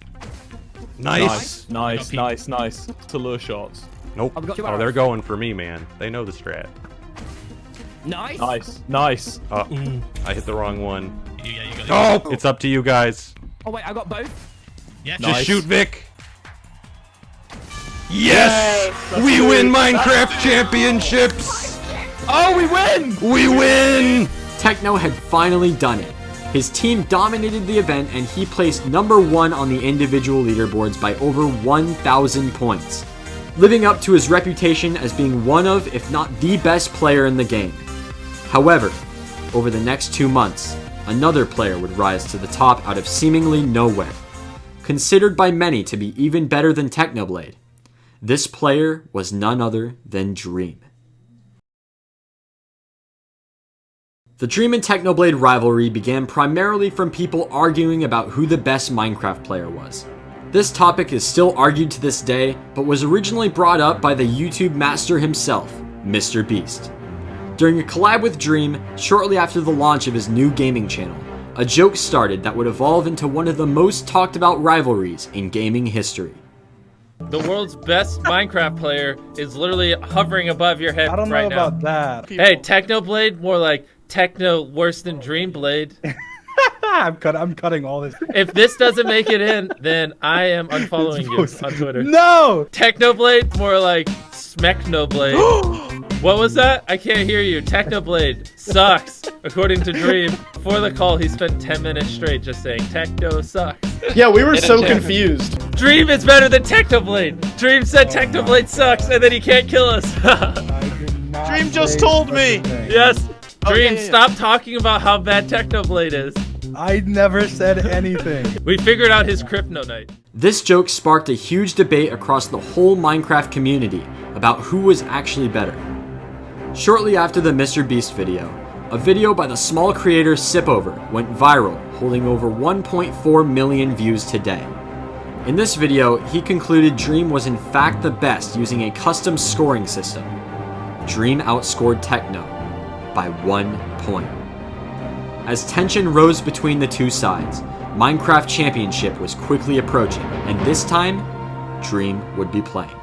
S3: Nice.
S6: Nice, nice, nice. To lure shots.
S3: Nope.
S4: I've got two
S3: Oh, they're
S4: arrows.
S3: going for me, man. They know the strat.
S4: Nice.
S6: Nice, nice.
S3: Oh, I hit the wrong one.
S5: Yeah, you got it.
S3: Oh, it's up to you guys.
S4: Oh wait, I got both.
S5: Yes.
S3: Just
S6: Nice.
S3: shoot Vic. Yes!
S6: That's
S3: We
S6: it.
S3: win Minecraft championships!
S6: Oh, we win!
S3: We win!
S1: Techno had finally done it. His team dominated the event and he placed number 1 on the individual leaderboards by over 1,000 points, living up to his reputation as being one of, if not the best player in the game. However, over the next 2 months, another player would rise to the top out of seemingly nowhere. Considered by many to be even better than Technoblade, This player was none other than Dream. The Dream and Technoblade rivalry began primarily from people arguing about who the best Minecraft player was. This topic is still argued to this day, but was originally brought up by the YouTube master himself, Mr. Beast. During a collab with Dream, shortly after the launch of his new gaming channel, a joke started that would evolve into one of the most talked about rivalries in gaming history.
S7: The world's best Minecraft player is literally hovering above your head
S8: I don't know
S7: right now.
S8: about that.
S7: Hey, Technoblade, more like Techno worse than Dreamblade.
S8: I'm cutting all this.
S7: If this doesn't make it in, then I am unfollowing you on Twitter.
S8: No!
S7: Technoblade, more like Smechnoblade. What was that? I can't hear you. Technoblade sucks, according to Dream. Before the call, he spent 10 minutes straight just saying Techno sucks.
S9: Yeah, we were so confused.
S7: Dream is better than Technoblade. Dream said Technoblade sucks, and then he can't kill us.
S9: Dream just told me.
S7: Yes. Dream,
S9: yeah.
S7: stop talking about how bad Technoblade is.
S8: I never said anything.
S7: We figured out his kryptonite.
S1: This joke sparked a huge debate across the whole Minecraft community about who was actually better. Shortly after the Mr. Beast video, a video by the small creator Sipover went viral, holding over 1.4 million views today. In this video, he concluded Dream was in fact the best using a custom scoring system. Dream outscored Techno by 1 point. As tension rose between the two sides, Minecraft Championship was quickly approaching, and this time, Dream would be playing.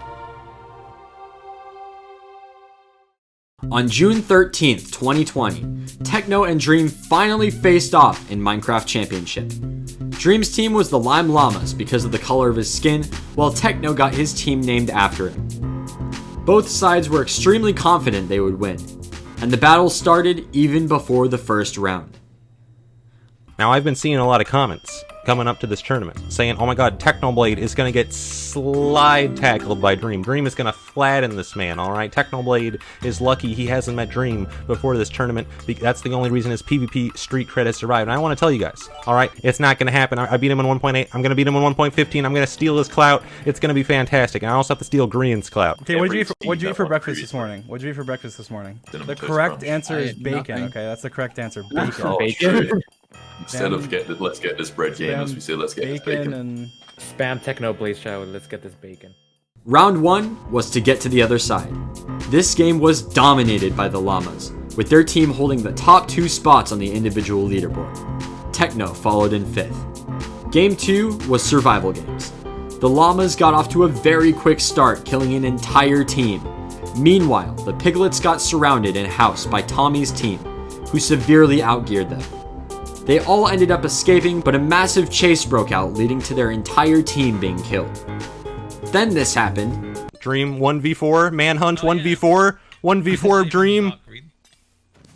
S1: On June 13th, 2020, Techno and Dream finally faced off in Minecraft Championship. Dream's team was the Lime Llamas because of the color of his skin, while Techno got his team named after him. Both sides were extremely confident they would win, and the battle started even before the first round.
S3: Now, I've been seeing a lot of comments coming up to this tournament saying, oh my god, Technoblade is going to get slide tackled by Dream. Dream is going to flatten this man, alright? Technoblade is lucky he hasn't met Dream before this tournament. That's the only reason his PvP street cred has survived. And I want to tell you guys, alright? It's not going to happen. I beat him in 1.8. I'm going to beat him in 1.15. I'm going to steal his clout. It's going to be fantastic. And I also have to steal Green's clout.
S8: Okay, what'd you eat for breakfast this morning? What'd you eat for breakfast this morning? The correct answer is bacon. Okay, that's the correct answer. Bacon.
S10: Bacon. Instead of let's get this bread game, as we say, let's get this bacon.
S8: And
S7: Spam Technoblade show. Let's get this bacon.
S1: Round 1 was to get to the other side. This game was dominated by the Llamas, with their team holding the top 2 spots on the individual leaderboard. Techno followed in 5th. Game 2 was survival games. The Llamas got off to a very quick start, killing an entire team. Meanwhile, the Piglets got surrounded and housed by Tommy's team, who severely outgeared them. They all ended up escaping, but a massive chase broke out, leading to their entire team being killed. Then this happened.
S3: Dream 1v4, Manhunt 1v4, 1v4 Dream.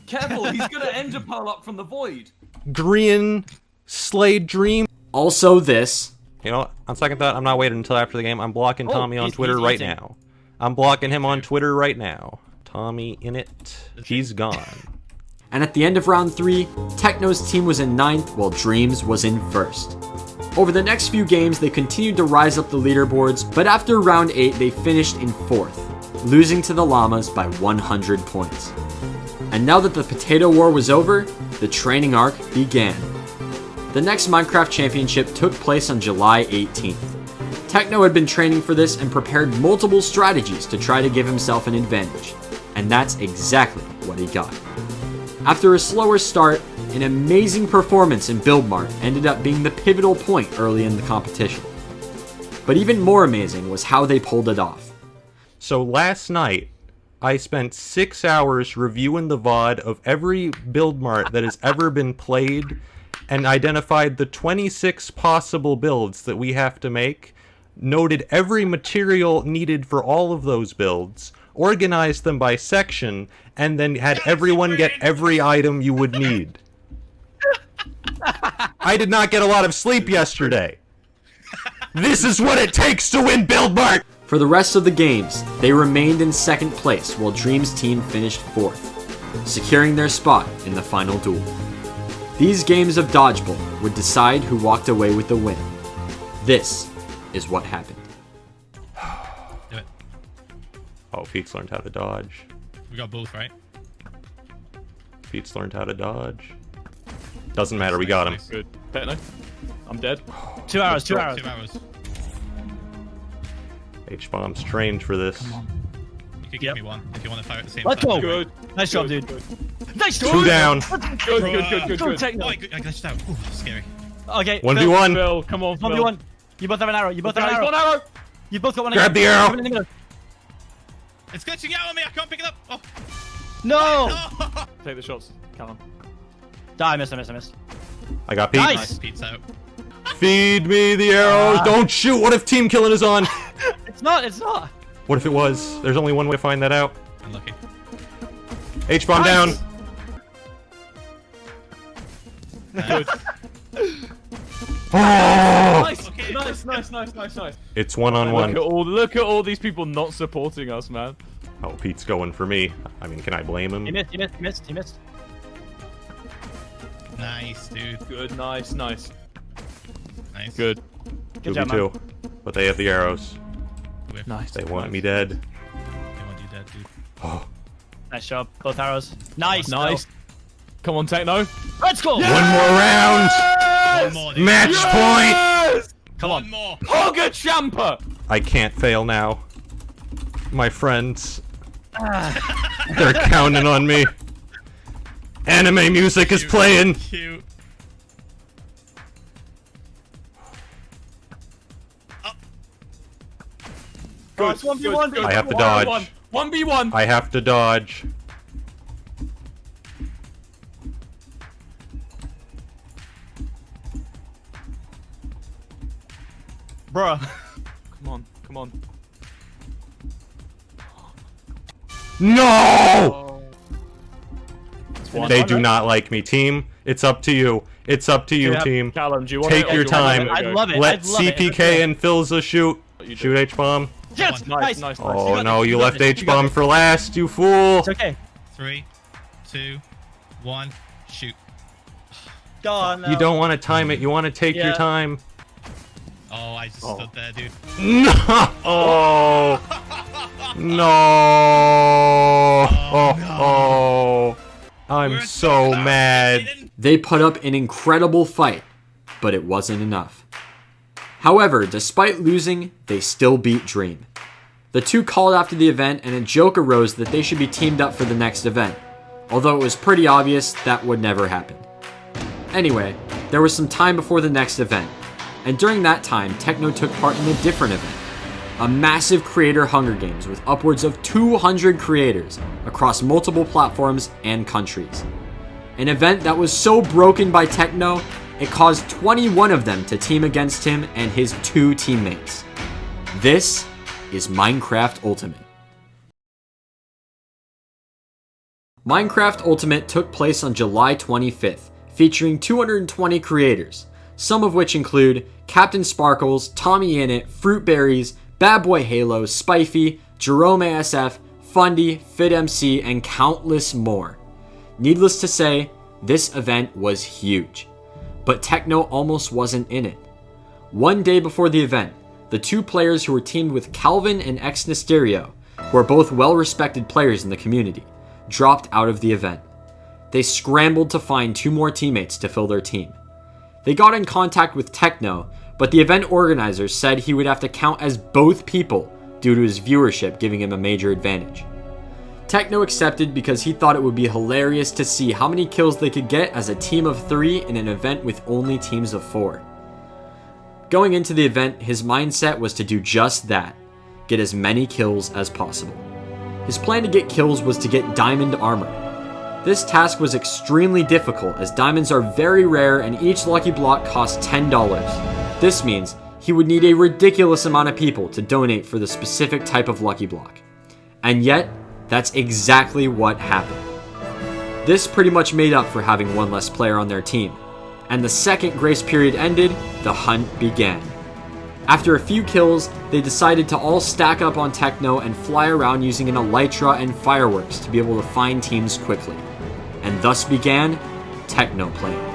S11: Careful, he's gonna ender pearl up from the void.
S3: Green slayed Dream.
S1: Also this.
S3: You know what? On second thought, I'm not waiting until after the game. I'm blocking Tommy on Twitter right now. I'm blocking him on Twitter right now. Tommy in it. He's gone.
S1: And at the end of round 3, Techno's team was in 9th while Dream's was in 1st. Over the next few games, they continued to rise up the leaderboards, but after round 8, they finished in 4th, losing to the Llamas by 100 points. And now that the Potato War was over, the training arc began. The next Minecraft Championship took place on July 18th. Techno had been training for this and prepared multiple strategies to try to give himself an advantage, and that's exactly what he got. After a slower start, an amazing performance in Build Mart ended up being the pivotal point early in the competition. But even more amazing was how they pulled it off.
S3: So last night, I spent 6 hours reviewing the VOD of every Build Mart that has ever been played and identified the 26 possible builds that we have to make, noted every material needed for all of those builds, organized them by section, and then had everyone get every item you would need. I did not get a lot of sleep yesterday. This is what it takes to win Build Mart!
S1: For the rest of the games, they remained in 2nd place while Dream's team finished 4th, securing their spot in the final duel. These games of dodgeball would decide who walked away with the win. This is what happened.
S5: Do it.
S3: Pete's learned how to dodge.
S5: We got both, right?
S3: Pete's learned how to dodge. Doesn't matter, we got him.
S6: Good. Techno. I'm dead.
S8: 2 hours, 2 hours.
S5: 2 hours.
S3: H-bomb's trained for this.
S5: Come on. You could give me one if you want to fire at the same
S8: Let's
S5: time.
S8: go.
S6: Good.
S8: Nice job, dude. Nice job.
S3: 2 down.
S6: Good.
S8: Techno.
S5: Oh, I glitched out. Ooh, scary.
S8: Okay.
S3: 1v1.
S6: Phil, come on, Phil.
S8: 1v1. You both have an arrow. You both have an
S6: Nice,
S8: arrow.
S6: one arrow.
S8: You both got one.
S3: Grab the arrow.
S5: It's glitching out on me. I can't pick it up. Oh.
S8: No.
S6: Take the shots. Callum.
S8: I missed.
S3: I got Pete.
S8: Nice.
S5: Pete's out.
S3: Feed me the arrows. Don't shoot. What if team killing is on?
S8: It's not.
S3: What if it was? There's only one way to find that out.
S5: Unlucky.
S3: H-bomb
S8: Nice.
S3: down.
S6: Good.
S3: Oh!
S6: Nice.
S5: Okay.
S6: Nice.
S3: It's 1-on-1.
S6: Look at all these people not supporting us, man.
S3: Oh, Pete's going for me. I mean, can I blame him?
S8: He missed.
S5: Nice, dude.
S6: Good. Nice.
S5: Nice.
S6: Good.
S8: Good job,
S3: 2v2. But they have the arrows.
S6: Nice.
S3: They want me dead.
S5: They want you dead, dude.
S3: Oh.
S8: Nice job. Both arrows. Nice.
S6: Nice. Come on, Techno.
S8: Let's go.
S3: One more round.
S5: One more, dude.
S3: Match point.
S8: Come
S5: One
S8: on.
S5: more.
S6: Hogger Champer.
S3: I can't fail now. My friends. They're counting on me. Anime music is playing.
S5: Cute.
S6: Good.
S8: it's 1v1.
S6: Good.
S3: I have to dodge.
S6: 1v1.
S3: I have to dodge.
S8: Bruh.
S6: Come on.
S3: No!
S6: One.
S3: They do not like me, team. It's up to you. It's up to you, team.
S6: Callum, do you want
S3: Take your time.
S8: I'd love it.
S3: Let CPK and Philza shoot. Shoot H-bomb.
S8: Yes.
S6: Nice.
S3: Oh no, you left H-bomb for last, you fool.
S8: It's okay.
S5: 3, 2, 1, shoot.
S8: God, no.
S3: You don't want to time it. You want to take your
S8: Yeah.
S3: time.
S5: Oh, I just stood there, dude.
S3: No! Oh! No! Oh! I'm so mad.
S1: They put up an incredible fight, but it wasn't enough. However, despite losing, they still beat Dream. The two called after the event, and a joke arose that they should be teamed up for the next event, although it was pretty obvious that would never happen. Anyway, there was some time before the next event, and during that time, Techno took part in a different event. A massive creator Hunger Games with upwards of 200 creators across multiple platforms and countries. An event that was so broken by Techno, it caused 21 of them to team against him and his 2 teammates. This is Minecraft Ultimate. Minecraft Ultimate took place on July 25th, featuring 220 creators, some of which include Captain Sparkles, Tommy Innit, Fruitberries, Bad Boy Halo, Spifey, Jerome ASF, Fundy, FitMC, and countless more. Needless to say, this event was huge, but Techno almost wasn't in it. One day before the event, the 2 players who were teamed with Calvin and Exnisterio, who are both well-respected players in the community, dropped out of the event. They scrambled to find 2 more teammates to fill their team. They got in contact with Techno, but the event organizers said he would have to count as both people due to his viewership giving him a major advantage. Techno accepted because he thought it would be hilarious to see how many kills they could get as a team of 3 in an event with only teams of 4. Going into the event, his mindset was to do just that, get as many kills as possible. His plan to get kills was to get diamond armor. This task was extremely difficult as diamonds are very rare and each lucky block costs $10. This means he would need a ridiculous amount of people to donate for the specific type of lucky block. And yet, that's exactly what happened. This pretty much made up for having one less player on their team, and the second grace period ended, the hunt began. After a few kills, they decided to all stack up on Techno and fly around using an elytra and fireworks to be able to find teams quickly. And thus began Technoblade.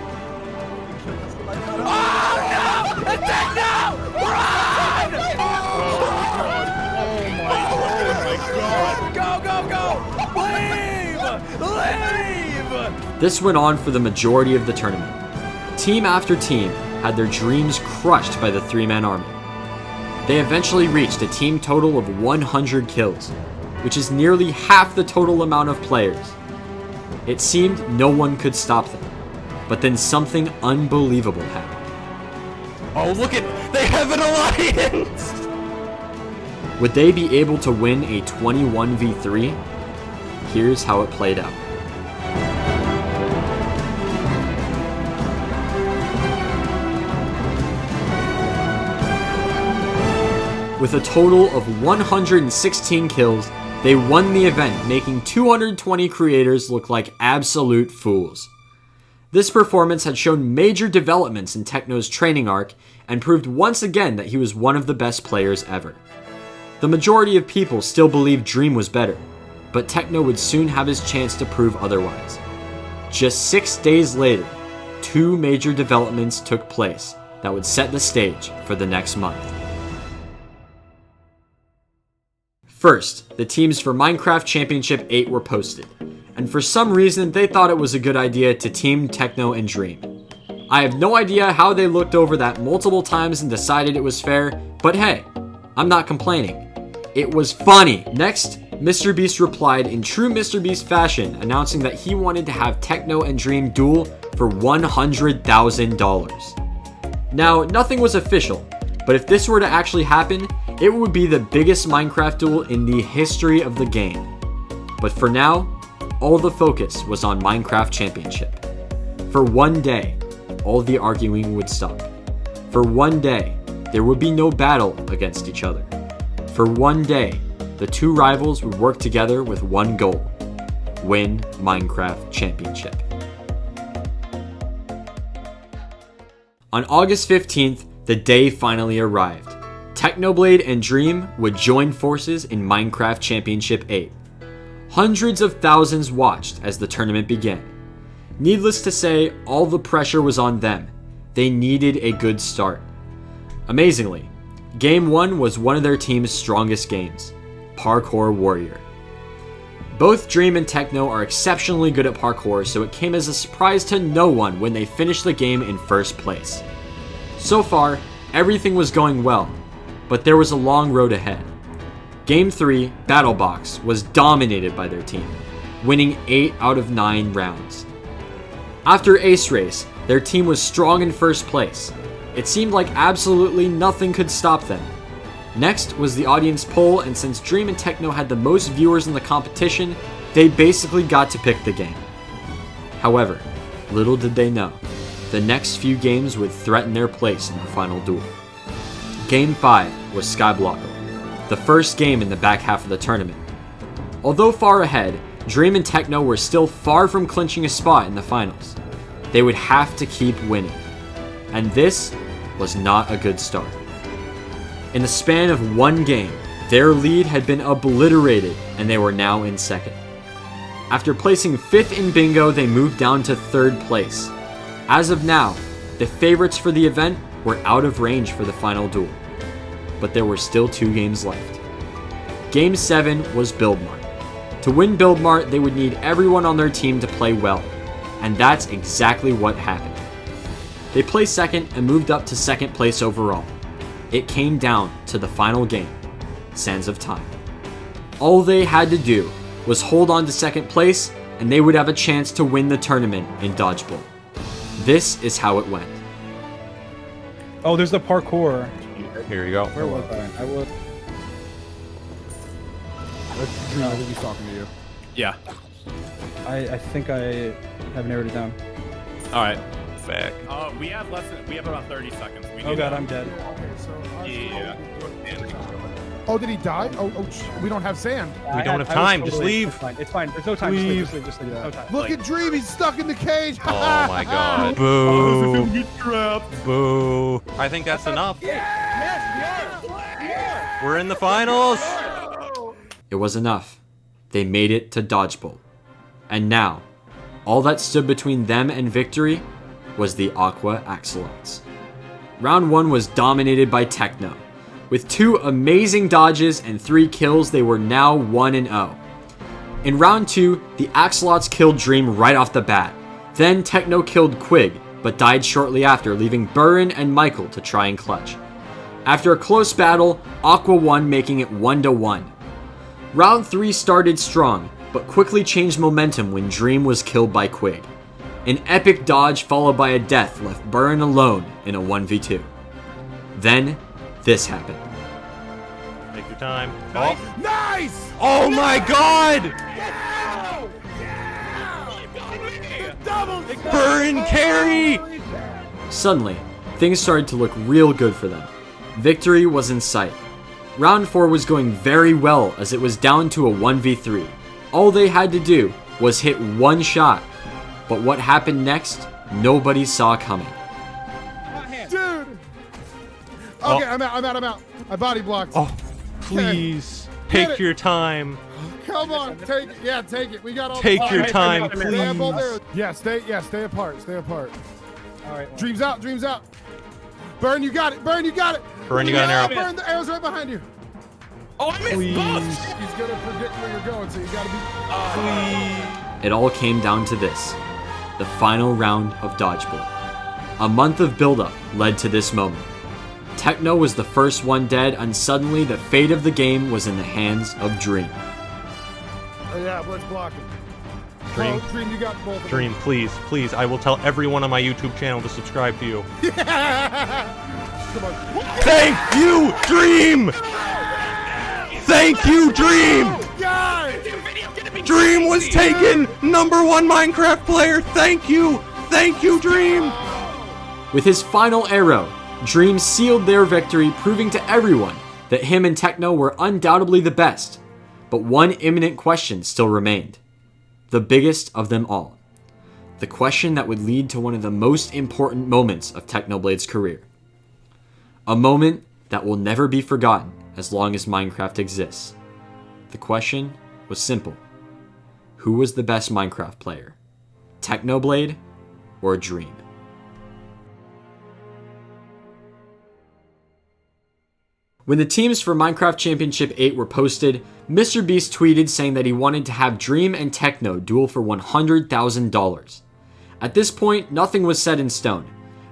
S4: Oh my god!
S1: This went on for the majority of the tournament. Team after team had their dreams crushed by the three-man army. They eventually reached a team total of 100 kills, which is nearly half the total amount of players. It seemed no one could stop them, but then something unbelievable happened.
S3: Oh, look at, they have an alliance!
S1: Would they be able to win a 21v3? Here's how it played out. With a total of 116 kills, they won the event, making 220 creators look like absolute fools. This performance had shown major developments in Techno's training arc and proved once again that he was one of the best players ever. The majority of people still believed Dream was better, but Techno would soon have his chance to prove otherwise. Just 6 days later, 2 major developments took place that would set the stage for the next month. First, the teams for Minecraft Championship 8 were posted, and for some reason they thought it was a good idea to team Techno and Dream. I have no idea how they looked over that multiple times and decided it was fair, but hey, I'm not complaining. It was funny. Next, MrBeast replied in true MrBeast fashion, announcing that he wanted to have Techno and Dream duel for $100,000. Now, nothing was official, but if this were to actually happen, it would be the biggest Minecraft duel in the history of the game. But for now, all the focus was on Minecraft Championship. For one day, all the arguing would stop. For one day, there would be no battle against each other. For one day, the two rivals would work together with one goal: win Minecraft Championship. On August 15th, the day finally arrived. Technoblade and Dream would join forces in Minecraft Championship 8. Hundreds of thousands watched as the tournament began. Needless to say, all the pressure was on them. They needed a good start. Amazingly, Game 1 was one of their team's strongest games, Parkour Warrior. Both Dream and Techno are exceptionally good at parkour, so it came as a surprise to no one when they finished the game in first place. So far, everything was going well, but there was a long road ahead. Game 3, Battlebox, was dominated by their team, winning 8 out of 9 rounds. After Ace Race, their team was strong in first place. It seemed like absolutely nothing could stop them. Next was the audience poll, and since Dream and Techno had the most viewers in the competition, they basically got to pick the game. However, little did they know, the next few games would threaten their place in the final duel. Game 5 was Skyblock, the first game in the back half of the tournament. Although far ahead, Dream and Techno were still far from clinching a spot in the finals. They would have to keep winning. And this was not a good start. In the span of one game, their lead had been obliterated and they were now in second. After placing 5th in bingo, they moved down to 3rd place. As of now, the favorites for the event were out of range for the final duel. But there were still 2 games left. Game 7 was Build Mart. To win Build Mart, they would need everyone on their team to play well, and that's exactly what happened. They placed second and moved up to 2nd place overall. It came down to the final game, Sands of Time. All they had to do was hold on to 2nd place, and they would have a chance to win the tournament in Dodgeball. This is how it went.
S8: Oh, there's the parkour.
S3: Here you go.
S8: Where was I? I was.
S12: I think he's talking to you.
S6: Yeah.
S8: I think I have narrowed it down.
S6: All right.
S3: Back.
S5: We have about 30 seconds.
S8: Oh god, I'm dead.
S5: Yeah.
S12: Oh, did he die? We don't have sand.
S3: We don't have time. Just leave.
S8: It's fine. There's no time.
S3: Leave.
S8: Just leave. There's no time.
S12: Look at Dream. He's stuck in the cage.
S3: Oh my god. Boo. Boo. I think that's enough. We're in the finals.
S1: It was enough. They made it to Dodgeball. And now, all that stood between them and victory was the Aqua Axolotls. Round 1 was dominated by Techno. With 2 amazing dodges and 3 kills, they were now 1-0. In round 2, the Axolots killed Dream right off the bat. Then Techno killed Quig, but died shortly after, leaving Burin and Michael to try and clutch. After a close battle, Aqua won, making it 1-1. Round 3 started strong, but quickly changed momentum when Dream was killed by Quig. An epic dodge followed by a death left Burin alone in a 1v2. Then, this happened.
S3: Take your time.
S12: Nice!
S3: Oh my god! Burin carry!
S1: Suddenly, things started to look real good for them. Victory was in sight. Round 4 was going very well as it was down to a 1v3. All they had to do was hit one shot. But what happened next, nobody saw coming.
S12: Dude! Okay, I'm out. I body blocked.
S3: Oh, please.
S12: Get
S3: Take
S12: it.
S3: your time.
S12: Come on, take it. Yeah, take it. We got all
S3: Take
S12: the
S3: your time,
S12: They have both
S3: please.
S12: arrows. Yeah, stay apart.
S8: All right.
S12: Dreams out. Burn, you got it.
S3: Burn, you got an arrow.
S12: Burn, the arrow's right behind you.
S11: Oh, I missed both!
S12: He's gonna predict where you're going, so you gotta be.
S1: It all came down to this. The final round of Dodgeball. A month of buildup led to this moment. Techno was the first one dead, and suddenly the fate of the game was in the hands of Dream.
S12: Yeah, let's block him.
S3: Dream.
S12: Oh, Dream, you got both of them.
S3: Dream, please. I will tell everyone on my YouTube channel to subscribe to you.
S12: Come on.
S3: Thank you, Dream! Thank you, Dream!
S12: Guys!
S3: Dream was taken! #1 Minecraft player! Thank you, Dream!
S1: With his final arrow, Dream sealed their victory, proving to everyone that him and Techno were undoubtedly the best. But one imminent question still remained. The biggest of them all. The question that would lead to one of the most important moments of Technoblade's career. A moment that will never be forgotten as long as Minecraft exists. The question was simple. Who was the best Minecraft player? Technoblade or Dream? When the teams for Minecraft Championship 8 were posted, MrBeast tweeted saying that he wanted to have Dream and Techno duel for $100,000. At this point, nothing was set in stone,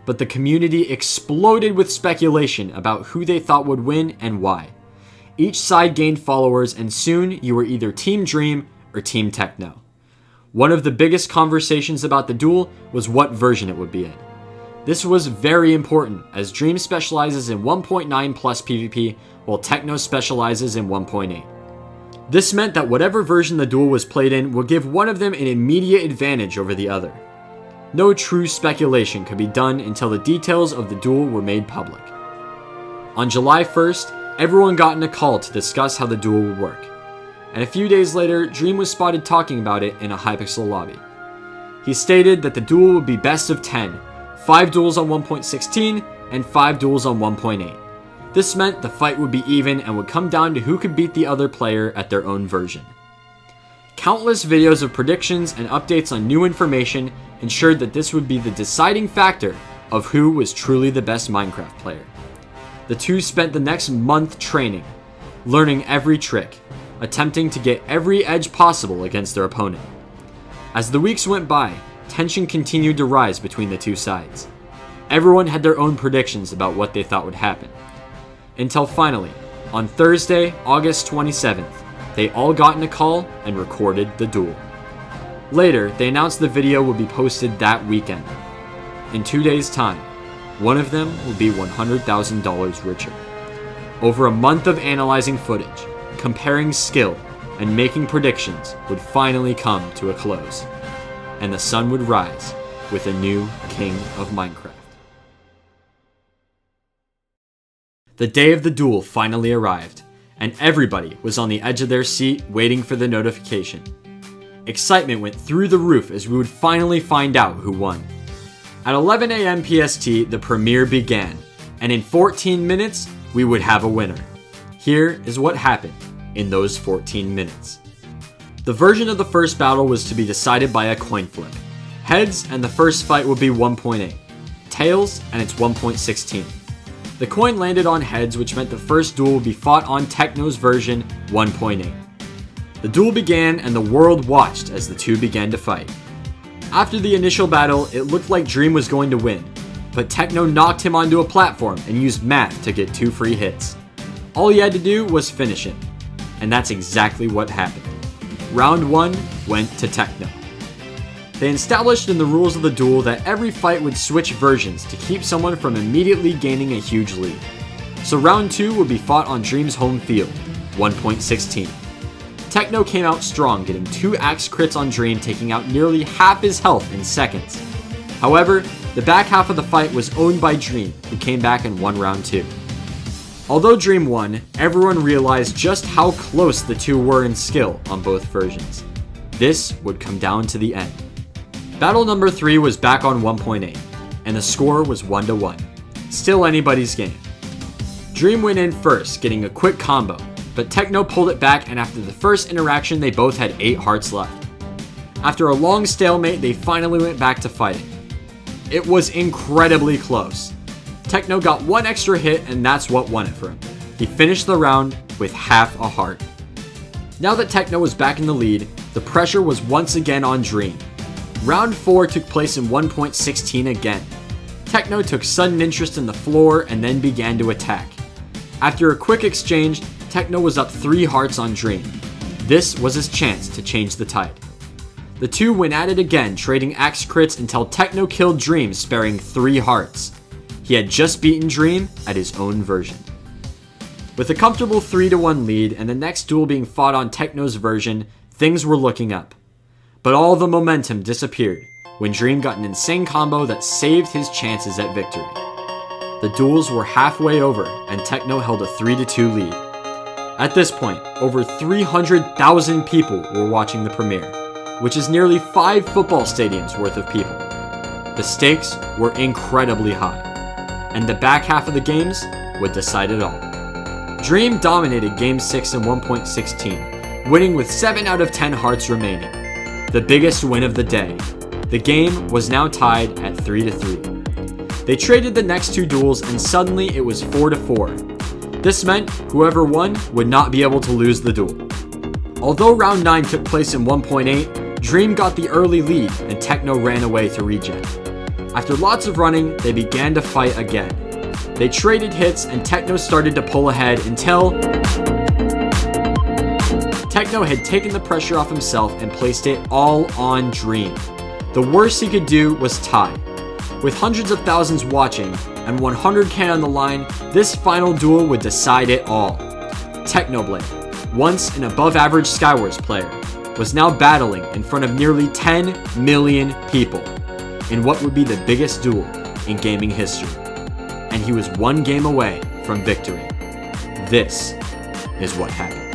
S1: but the community exploded with speculation about who they thought would win and why. Each side gained followers, and soon you were either Team Dream or Team Techno. One of the biggest conversations about the duel was what version it would be in. This was very important, as Dream specializes in 1.9 plus PvP, while Techno specializes in 1.8. This meant that whatever version the duel was played in would give one of them an immediate advantage over the other. No true speculation could be done until the details of the duel were made public. On July 1st, everyone got in a call to discuss how the duel would work. And a few days later, Dream was spotted talking about it in a Hypixel lobby. He stated that the duel would be best of 10, 5 duels on 1.16, and 5 duels on 1.8. This meant the fight would be even and would come down to who could beat the other player at their own version. Countless videos of predictions and updates on new information ensured that this would be the deciding factor of who was truly the best Minecraft player. The two spent the next month training, learning every trick, attempting to get every edge possible against their opponent. As the weeks went by, tension continued to rise between the two sides. Everyone had their own predictions about what they thought would happen. Until finally, on Thursday, August 27th, they all got in a call and recorded the duel. Later, they announced the video would be posted that weekend. In 2 days' time, one of them would be $100,000 richer. Over a month of analyzing footage, comparing skill, and making predictions would finally come to a close. And the sun would rise with a new king of Minecraft. The day of the duel finally arrived, and everybody was on the edge of their seat waiting for the notification. Excitement went through the roof as we would finally find out who won. At 11 a.m. PST, the premiere began, and in 14 minutes, we would have a winner. Here is what happened in those 14 minutes. The version of the first battle was to be decided by a coin flip. Heads, and the first fight would be 1.8. Tails, and it's 1.16. The coin landed on heads, which meant the first duel would be fought on Techno's version 1.8. The duel began and the world watched as the two began to fight. After the initial battle, it looked like Dream was going to win, but Techno knocked him onto a platform and used math to get 2 free hits. All he had to do was finish him, and that's exactly what happened. Round 1 went to Techno. They established in the rules of the duel that every fight would switch versions to keep someone from immediately gaining a huge lead. So round 2 would be fought on Dream's home field, 1.16. Techno came out strong, getting 2 axe crits on Dream, taking out nearly half his health in seconds. However, the back half of the fight was owned by Dream, who came back and won round 2. Although Dream won, everyone realized just how close the two were in skill on both versions. This would come down to the end. Battle number 3 was back on 1.8, and the score was 1-1. Still anybody's game. Dream went in first, getting a quick combo, but Techno pulled it back, and after the first interaction they both had 8 hearts left. After a long stalemate, they finally went back to fighting. It was incredibly close. Techno got 1 extra hit, and that's what won it for him. He finished the round with half a heart. Now that Techno was back in the lead, the pressure was once again on Dream. Round 4 took place in 1.16 again. Techno took sudden interest in the floor and then began to attack. After a quick exchange, Techno was up 3 hearts on Dream. This was his chance to change the tide. The two went at it again, trading axe crits until Techno killed Dream, sparing 3 hearts. He had just beaten Dream at his own version. With a comfortable 3-1 lead and the next duel being fought on Techno's version, things were looking up. But all the momentum disappeared when Dream got an insane combo that saved his chances at victory. The duels were halfway over and Techno held a 3-2 lead. At this point, over 300,000 people were watching the premiere, which is nearly 5 football stadiums worth of people. The stakes were incredibly high, and the back half of the games would decide it all. Dream dominated Game 6 in 1.16, winning with 7 out of 10 hearts remaining. The biggest win of the day. The game was now tied at 3-3. They traded the next 2 duels and suddenly it was 4-4. This meant whoever won would not be able to lose the duel. Although round 9 took place in 1.8, Dream got the early lead and Techno ran away to regen. After lots of running, they began to fight again. They traded hits and Techno started to pull ahead until Techno had taken the pressure off himself and placed it all on Dream. The worst he could do was tie. With hundreds of thousands watching and 100k on the line, this final duel would decide it all. Technoblade, once an above-average Skywars player, was now battling in front of nearly 10 million people in what would be the biggest duel in gaming history. And he was 1 game away from victory. This is what happened.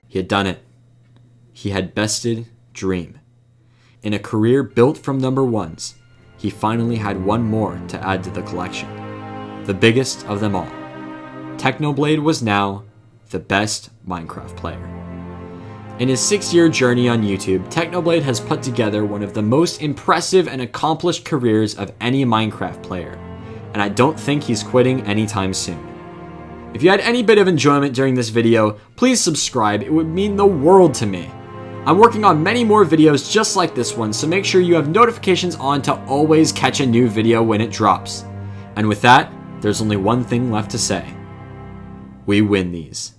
S1: He had done it. He had bested Dream. In a career built from number 1s, he finally had 1 more to add to the collection. The biggest of them all. Technoblade was now the best Minecraft player. In his 6-year journey on YouTube, Technoblade has put together one of the most impressive and accomplished careers of any Minecraft player, and I don't think he's quitting anytime soon. If you had any bit of enjoyment during this video, please subscribe, it would mean the world to me. I'm working on many more videos just like this one, so make sure you have notifications on to always catch a new video when it drops. And with that, there's only one thing left to say. We win these.